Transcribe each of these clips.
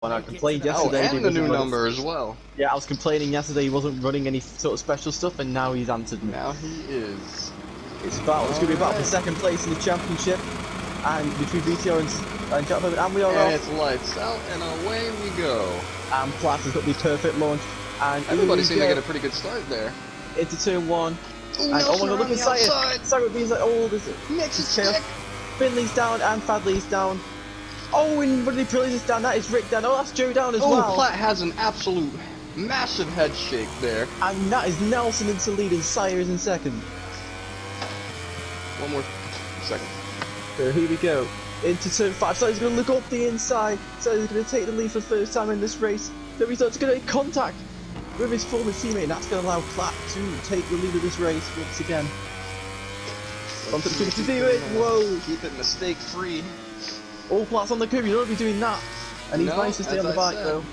When I complained yesterday, and the new number as well. Yeah, I was complaining yesterday he wasn't running any sort of special stuff, and now he's answered me. Now he is. It's going to be about for second place in the championship, and between VTR and Jack Bowman, and we are off. It's lights out, and away we go. And Platt has got the perfect launch, and everybody seemed to get a pretty good start there. Into turn one. Ooh, and oh my god, look at Sayer being like, oh, there's Mix chaos. Finley's down, and Fadley's down. Oh, and Rodney Prilli's down, that is Rick down, oh, that's Joe down as well. Oh, Platt has an absolute massive head shake there. And that is Nelson into lead, and Sayer is in second. One more second. So here we go, into turn 5, Sayer's going to look up the inside, Sayer's going to take the lead for the first time in this race. So he's going to make contact with his former teammate, and that's going to allow Platt to take the lead of this race once again. On to the do it, whoa! Keep it mistake free. All Platt's on the curb, you don't be doing that. And he's managed to stay on the bike though.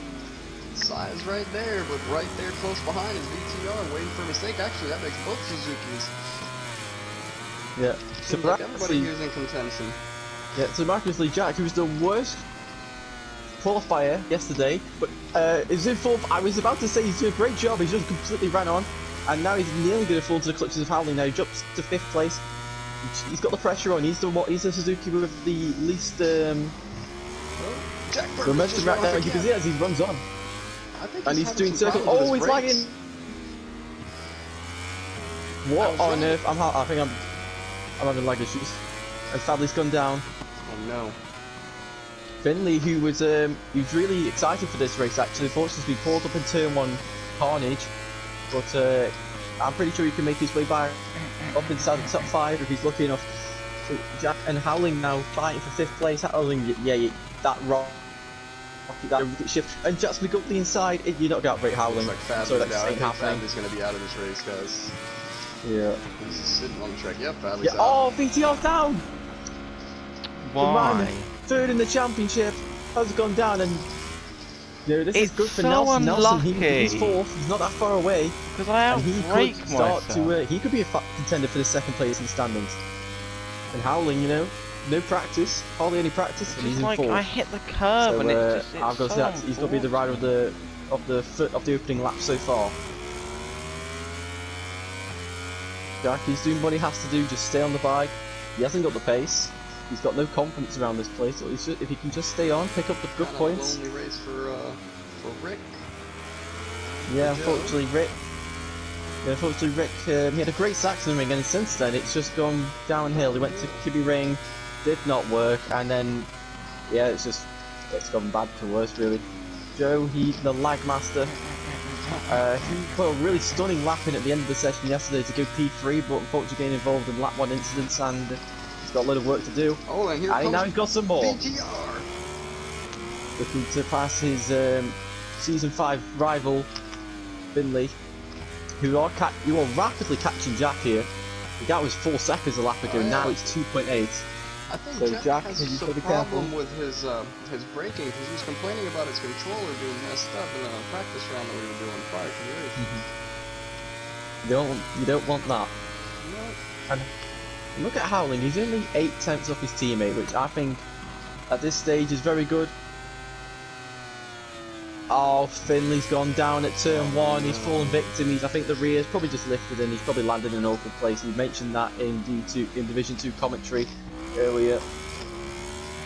Size right there, but right there close behind is VTR waiting for a mistake. Actually, that makes both Suzuki's. Yeah. So like everybody here's in contention. Yeah, so miraculously Jack, who was the worst qualifier yesterday, but is in fourth. I was about to say he's doing a great job, he's just completely ran on. And now he's nearly going to fall into the clutches of Howling now. He jumps to 5th place. He's got the pressure on. He's the Suzuki with the least momentum right now. You can see as he runs on, and he's doing circles. Oh, he's lagging. What on earth? I think I'm having lag issues. And Fadley's gone down. Oh no. Finley, who was really excited for this race, actually, unfortunately, been caught up in turn 1 carnage, but I'm pretty sure he can make his way back up inside the top 5 if he's lucky enough. So Jack and Howling now fighting for 5th place. Howling, yeah, that rocket shift, and Jack's going to go up the inside. You're not going to outrate Howling. So that's Fadley's going to be out of this race, guys. Yeah. He's sitting on the track. Yep, Fadley's yeah, out. oh, VTR's down. Why? 3rd in the championship has gone down, and you know, this is good for so Nelson. Unlucky. He's 4th. He's not that far away. Because I outbrake myself. He could be a contender for the 2nd place in the standings. And Howling, you know, no practice, hardly any practice, and he's in 4th. I hit the curb, so, and it's I've got to say that he's got to be the rider of the opening lap so far. Jack, he's doing what he has to do. Just stay on the bike. He hasn't got the pace. He's got no confidence around this place. So if he can just stay on, pick up the good points. Lonely race for Rick. Yeah, unfortunately, Rick. He had a great Saxon ring, and since then it's just gone downhill. He went to Kibby ring, did not work, and then yeah, it's gone bad to worse really. Joe, the lag master. He put a really stunning lap in at the end of the session yesterday to go P3, but unfortunately getting involved in lap 1 incidents, and he's got a lot of work to do. Oh, and now he's got some more. VTR. Looking to pass his season 5 rival Finley, who are rapidly catching Jack here. The gap was 4 seconds a lap ago. Now it's 2.8. I think Jack has a problem with his braking, because he was complaining about his controller being messed up in a practice round that we were doing prior to the race. You don't want that. No. And look at Howling. He's only 8 tenths off his teammate, which I think at this stage is very good. Oh, Finley's gone down at turn 1. He's fallen victim. I think the rear's probably just lifted, and he's probably landed in an awkward place. He mentioned that in Division 2 commentary earlier,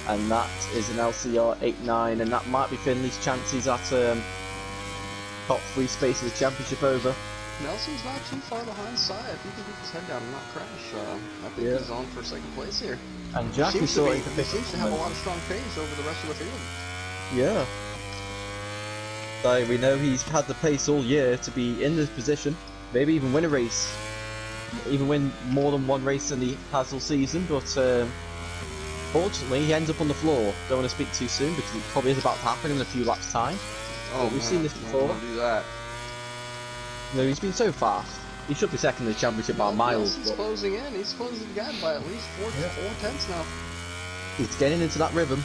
and that is an LCR 8-9, and that might be Finley's chances at top 3 space of the championship over. Nelson's not too far behind Sai. If he can keep his head down and not crash, I think he's on for 2nd place here. And Jack is starting to pick up. He seems to have a lot of strong pace over the rest of the field. Yeah. So we know he's had the pace all year to be in this position, maybe even win a race, even win more than 1 race than he has all season, but fortunately he ends up on the floor. Don't want to speak too soon because it probably is about to happen in a few laps time. Oh, we've seen this before. Don't do that. No, he's been so fast. He should be 2nd in the championship by miles. He's closing in. He's closing the gap by at least 4 tenths now. He's getting into that rhythm.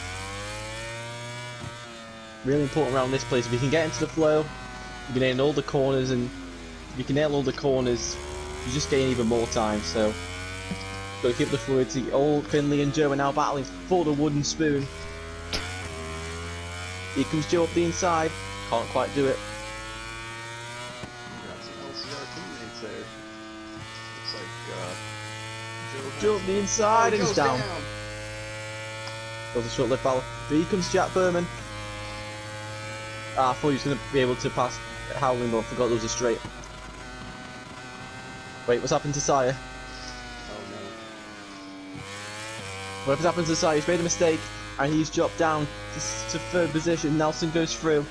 Really important around this place. If you can get into the flow, you can nail all the corners, and if you can nail all the corners, you just gain even more time. So, got to keep the fluidity. Old Finley and Joe are now battling for the wooden spoon. Here comes Joe up the inside. Can't quite do it. Got some LCR teammates there. Looks like Joe up the inside and goes he's down. That was a short-lived battle. Here comes Jack Berman. I thought he was going to be able to pass Howling, but I forgot there was a straight. Wait, what's happened to Sire? Oh no. Whatever's happened to Sire, he's made a mistake, and he's dropped down to third position. Nelson goes through.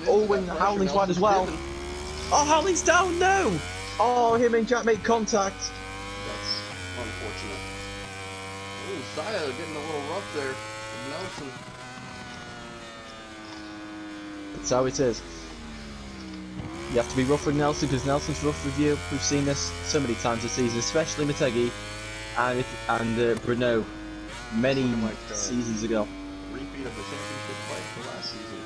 Oh, and Howling's wide as well. Oh, Howling's down, no! Oh, him and Jack make contact. That's unfortunate. Ooh, Saya getting a little rough there with Nelson. That's how it is. You have to be rough with Nelson because Nelson's rough with you. We've seen this so many times this season, especially Motogp and Bruno many seasons ago. Repeat of the championship fight for last season.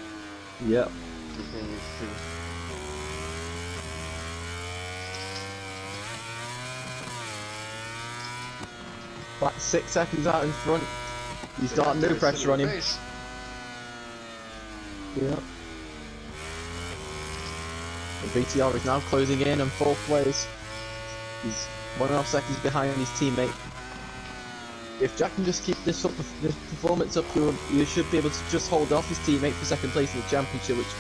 Yep. Continues to. Like 6 seconds out in front. He's got no pressure on him. Yep. The VTR is now closing in on 4th place. He's 1.5 seconds behind his teammate. If Jack can just keep this performance up, you should be able to just hold off his teammate for 2nd place in the championship, which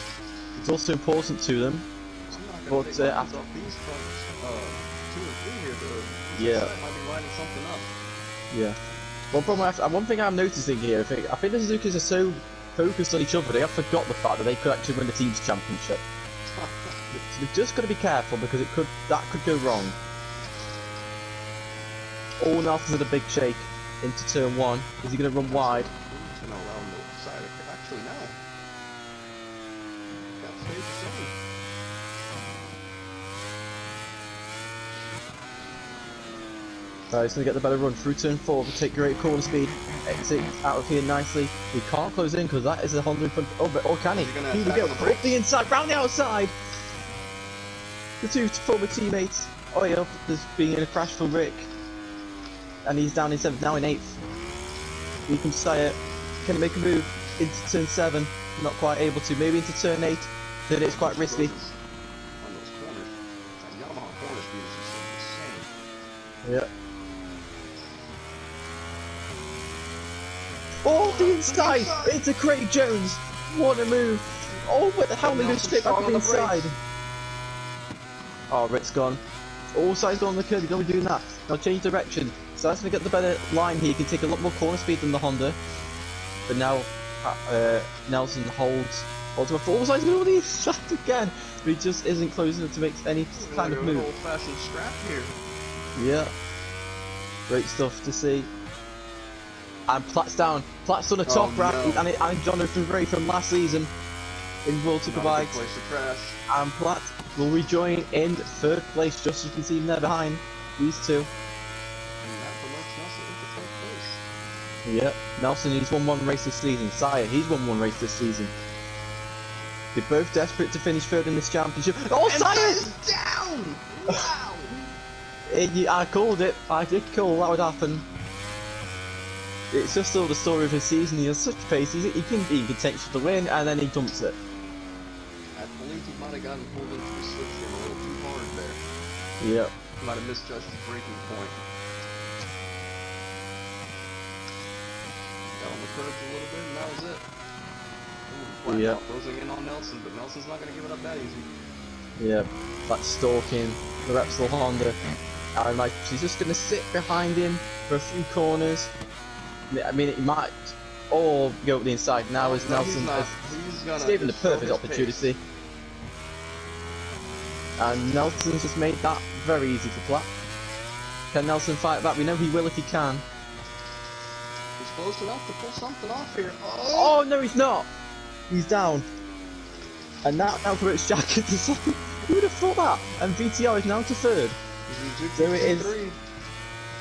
is also important to them. But after these fronts, 2 and 3 here, yeah, might be lining something up. Yeah. One thing I'm noticing here, I think the Suzuki's are so focused on each other, they have forgot the fact that they could actually win the team's championship. So they've just got to be careful because that could go wrong. Oh, Nelson's had a big shake into turn 1. Is he going to run wide? He's going to allow him to side. Actually, no. Got stage 7. He's going to get the better run through turn 4 to take great corner speed. Exit out of here nicely. We can't close in because that is a Honda in front. Oh, but can he? Here we go. Up the inside, round the outside. The 2 former teammates. Oh yeah, there's been a crash for Rick. And he's down in 7th, now in 8th. Here comes Sire. Can he make a move into turn 7? Not quite able to. Maybe into turn 8. Then it's quite risky. On those corners. That Yamaha corner speed is just insane. Yeah. Oh, the inside! It's a Craig Jones! What a move! Oh, but the Howling goes straight back on the inside. Oh, Rick's gone. All sides go on the curve, you don't be doing that. Now change direction. So that's going to get the better line here. He can take a lot more corner speed than the Honda. But now Nelson holds to a full side's going on the inside again. But he just isn't close enough to make any kind of move. Old-fashioned scrap here. Yeah. Great stuff to see. And Platt's down. Platt's done a top wrap, and Jonathan Ray from last season in World Superbike. And Platt will rejoin in 3rd place, just as you can see him there behind these 2. Yep, Nelson, he's won 1 race this season. Sire, he's won 1 race this season. They're both desperate to finish 3rd in this championship. Oh, Sire's down! Wow! I called it. I did call that would happen. It's just all the story of his season. He has such pace. He can potential to win, and then he dumps it. I believe he might have gotten pulled into the switch game a little too hard there. Yep. He might have misjudged his braking point. Got on the curves a little bit, and that was it. Ooh, yeah. Closing in on Nelson, but Nelson's not going to give it up that easy. Yeah. That's stalking the Repsol Honda. And like, she's just going to sit behind him for a few corners. I mean, he might all go up the inside now as Nelson has given the perfect opportunity. And Nelson's just made that very easy for Platt. Can Nelson fight back? We know he will if he can. He's close enough to pull something off here. Oh no, he's not! He's down. And now promotes Jack into 2nd. Who would have thought that? And VTR is now to 3rd. So it is.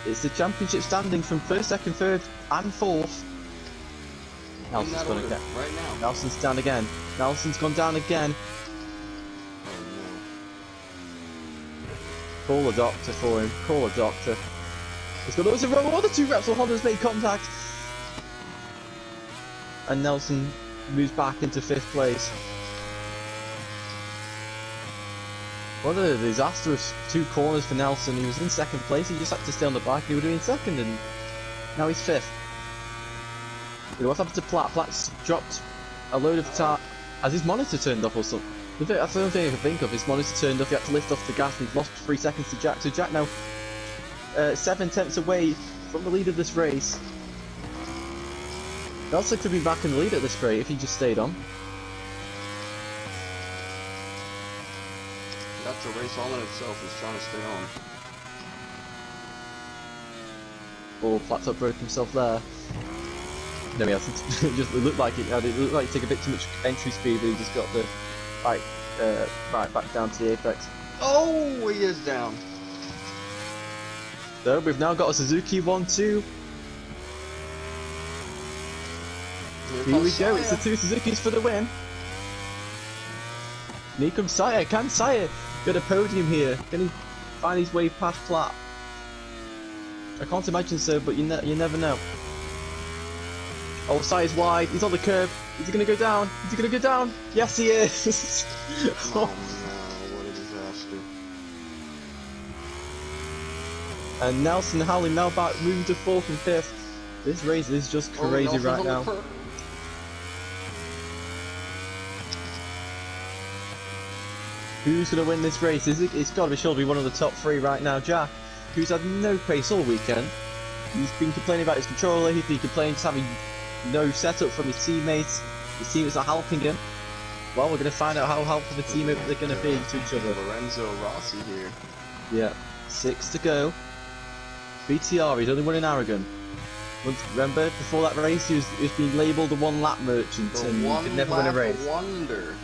It's the championship standing from 1st, 2nd, 3rd, and 4th. Nelson's gonna get. Right now. Nelson's down again. Nelson's gone down again. Oh no. Call a doctor for him. Call a doctor. He's got loads of row. All the 2 Repsol Hondas made contact. And Nelson moves back into 5th place. What a disastrous 2 corners for Nelson. He was in 2nd place, he just had to stay on the bike, he would have been 2nd, and now he's 5th. You know, what's happened to Platt? Platt's dropped a load of time. Has his monitor turned off or something? That's the only thing I can think of. His monitor turned off, he had to lift off the gas, and he's lost 3 seconds to Jack. So Jack now 7/10 away from the lead of this race. Nelson could be back in the lead at this rate if he just stayed on. That's a race all in itself, is trying to stay on. Oh, Platt's broke himself there. No, he hasn't. It looked like it looked like he took a bit too much entry speed, but he just got the bike right back down to the apex. Oh, he is down. So we've now got a Suzuki 1-2. Here we go, it's the 2 Suzukis for the win. And here comes Saya. Can Saya get a podium here? Can he find his way past Platt? I can't imagine so, but you never know. Oh, Saya's wide. He's on the curb. Is he going to go down? Is he going to go down? Yes, he is. Oh no, what a disaster. And Nelson Howley now back, moving to 4th and 5th. This race is just crazy right now. Who's going to win this race? It's got to be sure to be one of the top 3 right now. Jack, who's had no pace all weekend. He's been complaining about his controller. He's been complaining just having no setup from his teammates. His teammates are helping him. Well, we're going to find out how helpful the teammates are going to be to each other. Lorenzo Rossi here. Yeah, 6 to go. BTR, he's only won in Aragon. Remember, before that race, he was being labelled the 1-lap merchant, and he could never win a race. Wonder.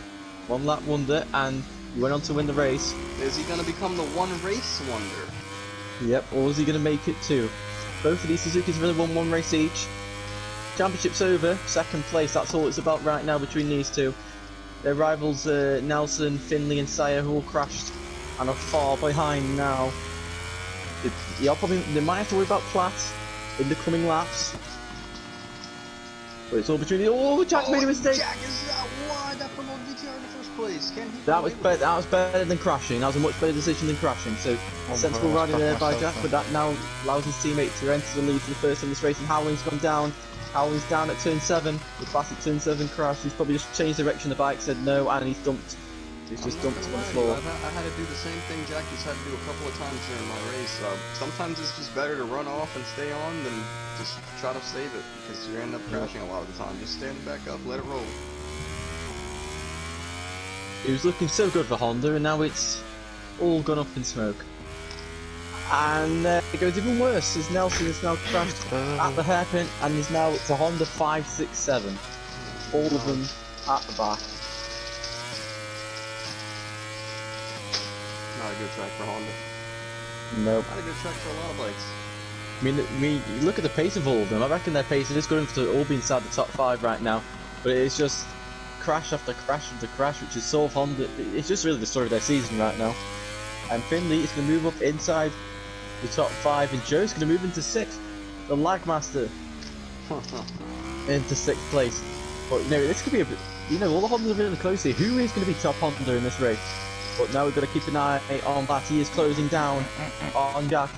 1-lap wonder, and he went on to win the race. Is he going to become the 1-race wonder? Yep, or is he going to make it 2? Both of these Suzukis have really won 1 race each. Championship's over, 2nd place, that's all it's about right now between these 2. Their rivals Nelson, Finley and Saya, who all crashed and are far behind now. They might have to worry about Platt in the coming laps. But it's all between the... Oh, Jack made a mistake! Jack is out wide up on VTR in the first place. Can he that was better than crashing. That was a much better decision than crashing. So, sensible riding there by Jack, but that now allows his teammate to enter the lead for the first time in this race. And Howling's gone down. Howling's down at turn 7. The classic turn 7 crash. He's probably just changed direction. The bike said no, and he's dumped. He's just dumped on the floor. I had to do the same thing Jack just had to do a couple of times during my race. Sometimes it's just better to run off and stay on than just try to save it, because you end up crashing a lot of the time. Just stand back up, let it roll. It was looking so good for Honda, and now it's all gone up in smoke. And it goes even worse, as Nelson has now crashed at the hairpin, and is now to Honda 5, 6, 7. All of them at the back. Not a good track for Honda. Nope. Not a good track for a lot of bikes. I mean, you look at the pace of all of them. I reckon their pace is good enough to all be inside the top 5 right now. But it's just crash after crash after crash, which is sort of Honda. It's just really the story of their season right now. And Finley is going to move up inside the top 5, and Joe's going to move into 6th. The Lagmaster into 6th place. But you know, this could be a bit. You know, all the Hondas are really close here. Who is going to be top Honda in this race? But now we've got to keep an eye on that. He is closing down on Jack.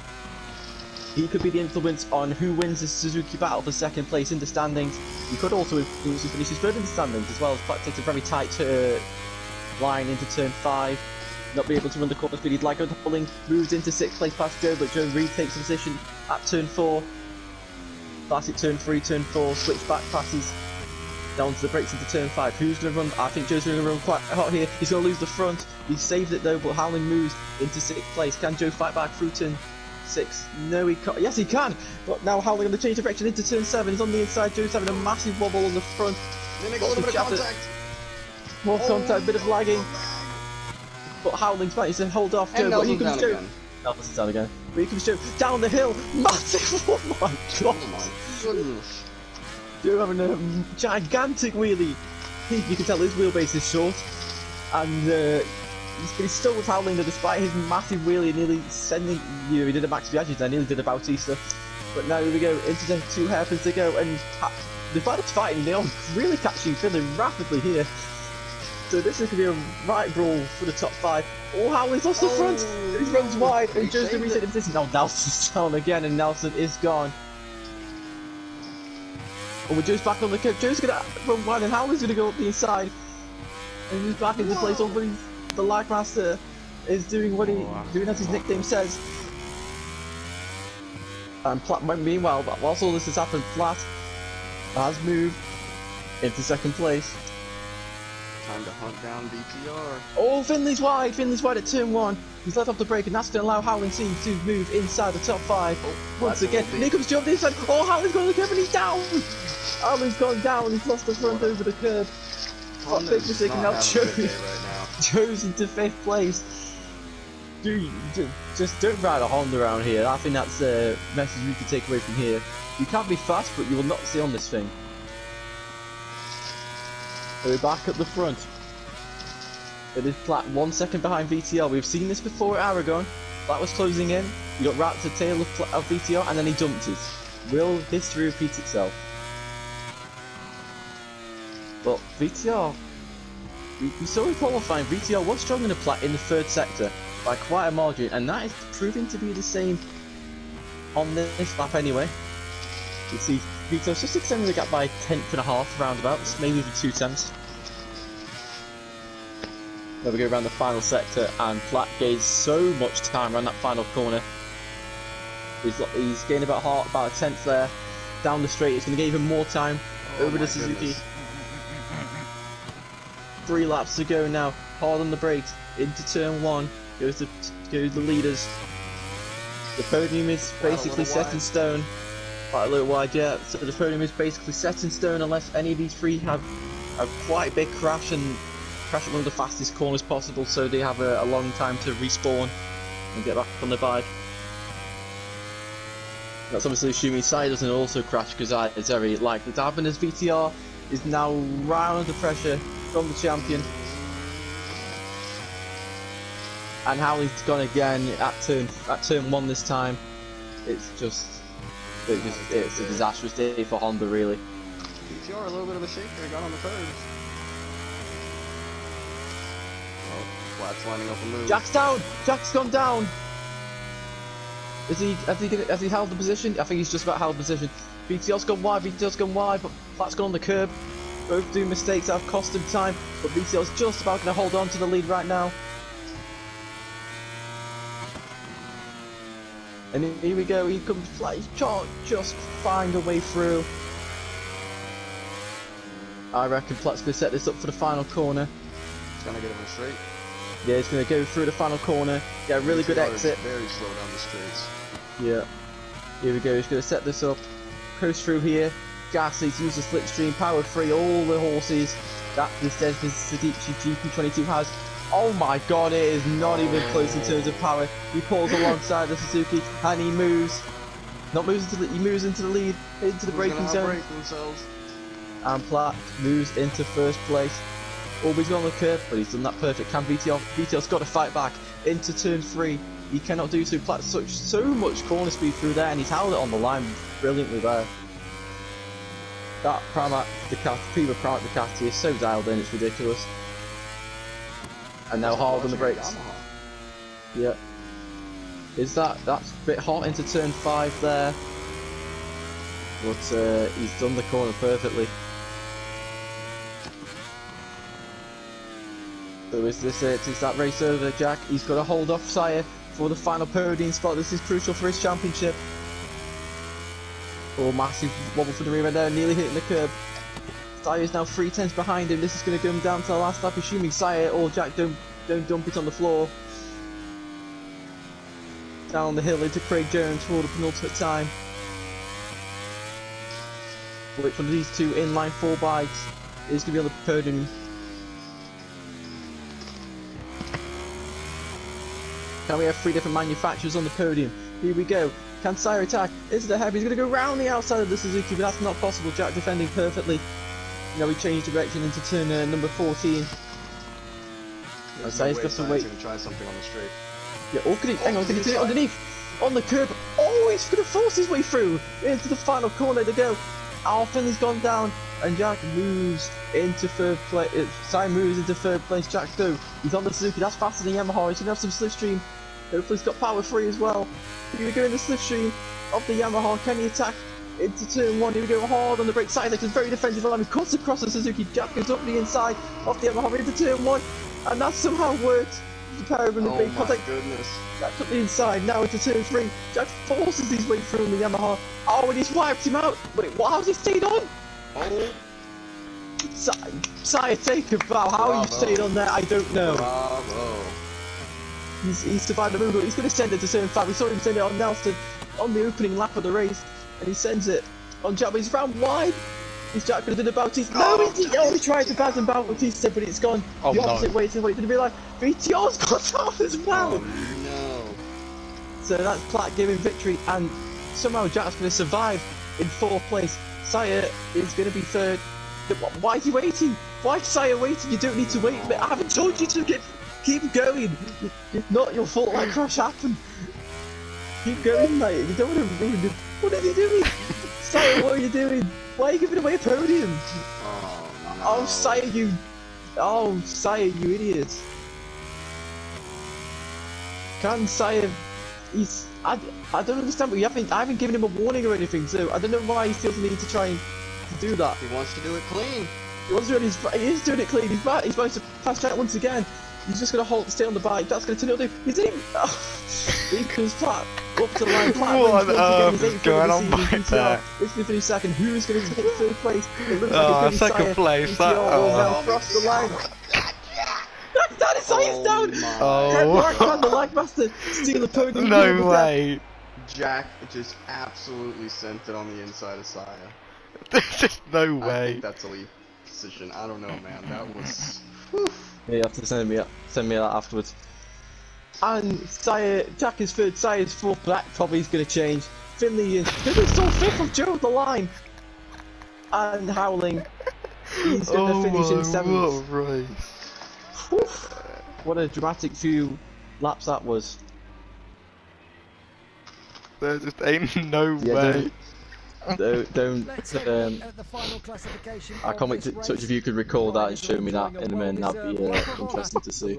He could be the influence on who wins the Suzuki battle for 2nd place in the standings. He could also finish his 3rd in the standings, as well as Platt takes a very tight line into turn 5. Not be able to run the corner speed he'd like. Pulling moves into 6th place past Joe, but Joe retakes the position at turn 4. Classic turn 3, turn 4, switch back passes down to the brakes into turn 5. Who's going to run? I think Joe's going to run quite hot here. He's going to lose the front. He saved it though, but Howling moves into 6th place. Can Joe fight back through turn 6? No, he can't. Yes, he can. But now Howling on the change direction into turn 7. He's on the inside. Joe's having a massive wobble on the front. They make a little bit of contact. More contact, bit of lagging. But Howling's back. He said, hold off, Joe. But here comes Joe. Nelson's down again. But here comes Joe. Down the hill. Massive. Oh my god. Oh my goodness. Joe having a gigantic wheelie. You can tell his wheelbase is short. And he's still with Howling though, despite his massive wheelie, nearly sending, you know, he did a Max Biaggi there, nearly did a Bautista. But now here we go, into the 2 hairpins to go, and the fighters fighting, they're really catching Finley rapidly here. So this is going to be a right brawl for the top 5. Oh, Howley's lost the front! He runs wide, and Joe's going to reset the position. Now Nelson's down again, and Nelson is gone. Oh, we're Joe's back on the curb. Joe's going to run wide, and Howley's going to go up the inside. And he's back into place. Already the Lag Master is doing what doing as his nickname says. And Platt, meanwhile, whilst all this has happened, Platt has moved into second place. Time to hunt down VTR. Oh, Finley's wide at turn 1. He's let off the brake, and that's going to allow Howland C to move inside the top 5. Oh, once again, here comes Joe inside. Oh, Howland's gone on the curb, and he's down! Howland's gone down, he's lost the front over the curb. What big mistake, and now Joe's into 5th place. Dude, just don't ride a Honda around here. I think that's a message we can take away from here. You can't be fast, but you will not stay on this thing. So we're back at the front. It is Platt 1 second behind VTR. We've seen this before at Aragon. Platt was closing in. He got right to the tail of VTR, and then he dumped it. Will history repeat itself? But VTR, we saw in qualifying, VTR was stronger than Platt in the 3rd sector by quite a margin, and that is proving to be the same on this lap anyway. You see, VTR's just extending the gap by 1/10.5 roundabouts, maybe even 2/10. Now we go around the final sector, and Platt gains so much time around that final corner. He's gained about a 1/10 there. Down the straight, it's going to give him more time over to Suzuki. Goodness. 3 laps to go now. Hard on the brakes into turn 1. Goes the leaders. The podium is basically set in stone. Quite a little wide, yeah. So the podium is basically set in stone unless any of these 3 have a quite big crash and crash at one of the fastest corners possible, so they have a long time to respawn and get back on their bike. That's obviously assuming Sai doesn't also crash, because it's very likely to happen, as VTR is now right under pressure from the champion. And Howley's gone again at turn 1 this time. It's a disastrous day for Honda, really. VTR a little bit of a shaker, got on the curves. Oh, Platt's lining up a move. Jack's down! Jack's gone down! Has he held the position? I think he's just about held the position. VTR's gone wide, but Platt's gone on the curb. Both do mistakes that have cost him time, but VTR's just about going to hold on to the lead right now. And here we go, he comes Platt, he can't just find a way through. I reckon Platt's going to set this up for the final corner. He's going to get him straight. Yeah, he's going to go through the final corner. Yeah, really good exit. Very slow down the straights. Yeah. Here we go, he's going to set this up. Coast through here. Gas, he's used the slipstream, powered free, all the horses that this GP22 has. Oh my god, it is not even close in terms of power. He pulls alongside the Suzuki and he moves. He moves into the lead, into the braking zone. And Platt moves into 1st place. Always on the curb, but he's done that perfect. Can VTR's got to fight back into turn 3. He cannot do so. Platt's so much corner speed through there, and he's held it on the line brilliantly there. That Pramac Ducati is so dialed in, it's ridiculous. And now hard on the brakes. Yeah. That's a bit hot into turn 5 there. But he's done the corner perfectly. So is that race over, Jack? He's got to hold off Sire for the final podium spot. This is crucial for his championship. Oh, massive wobble for the rear end there, nearly hitting the curb. Sire is now 3/10 behind him. This is going to come down to the last lap, assuming Sire or Jack don't dump it on the floor. Down the hill into Craig Jones for the penultimate time. Which one of these 2 inline 4 bikes is going to be on the podium? Can we have 3 different manufacturers on the podium? Here we go. Can Sire attack? Is it a heavy? He's going to go round the outside of the Suzuki, but that's not possible. Jack defending perfectly. Now we change direction into turn number 14. Sire's got to wait. Going to try something on the straight. Yeah, oh, hang on, can he do it underneath? On the curb. Oh, he's going to force his way through into the final corner to go. Finley's gone down, and Jack moves into third place. Sai moves into third place. Jack too. He's on the Suzuki. That's faster than Yamaha. He's gonna have some slipstream. Hopefully he's got power 3 as well. Here we go in the slipstream of the Yamaha. Can he attack into turn 1? Here we go hard on the brake side. It's very defensive line. He cuts across the Suzuki. Jack goes up the inside of the Yamaha into turn 1, and that somehow worked. The pair of them in the big contact. Goodness. Jack up the inside. Now into turn 3. Jack forces his way through the Yamaha. Oh, and he's wiped him out. Wait, what? How's he stayed on? Oh. Sire, take a bow. How he stayed on there, I don't know. Bravo. He's survived the move. He's going to send it to turn 5. We saw him send it on Nelson on the opening lap of the race, and he sends it on Jack. But he's round wide. Is Jack going to do the Bautista? No, he tried to pass him Bautista, but it's gone the opposite way to what it did. Be like VTO's got off as well. Oh, no. So that's Platt giving victory, and somehow Jack's going to survive in 4th place. Sire is going to be 3rd. Why is he waiting? Why is Sire waiting? You don't need to wait. I haven't told you to keep going. It's not your fault that crash happened. Keep going, mate. You don't want to ruin it. What are you doing? Sire, what are you doing? Why are you giving away a podium? Oh, no. Oh, Sire, you... Oh, Sire, you idiot. Can Sire... He's... I don't understand, but I haven't given him a warning or anything, so I don't know why he feels the need to try and do that. He wants to do it clean. He is doing it clean. He's about to pass Jack once again. He's just going to stay on the bike. That's going to turn it. He's in him. He comes flat up to the line. What on earth is going on back there? It's going to finish second. Who is going to take 3rd place? It looks like it's going to be second place. That now cross the line. That is Sire's down. Ken the Lagmaster, steal the podium. No way. Jack just absolutely sent it on the inside of Sire. There's just no I way. think that's a lead position. I don't know, man. That was. Yeah, you have to send me that afterwards. And Jack is 3rd, Sire's 4th, but that probably is going to change. Finley's still 5th of Joe at the line. And Howling, he's going to finish in 7th. What a race. What a dramatic few laps that was. There just ain't no way. Don't I can't wait to touch if you could recall that and show me that in a minute. That'd be interesting to see.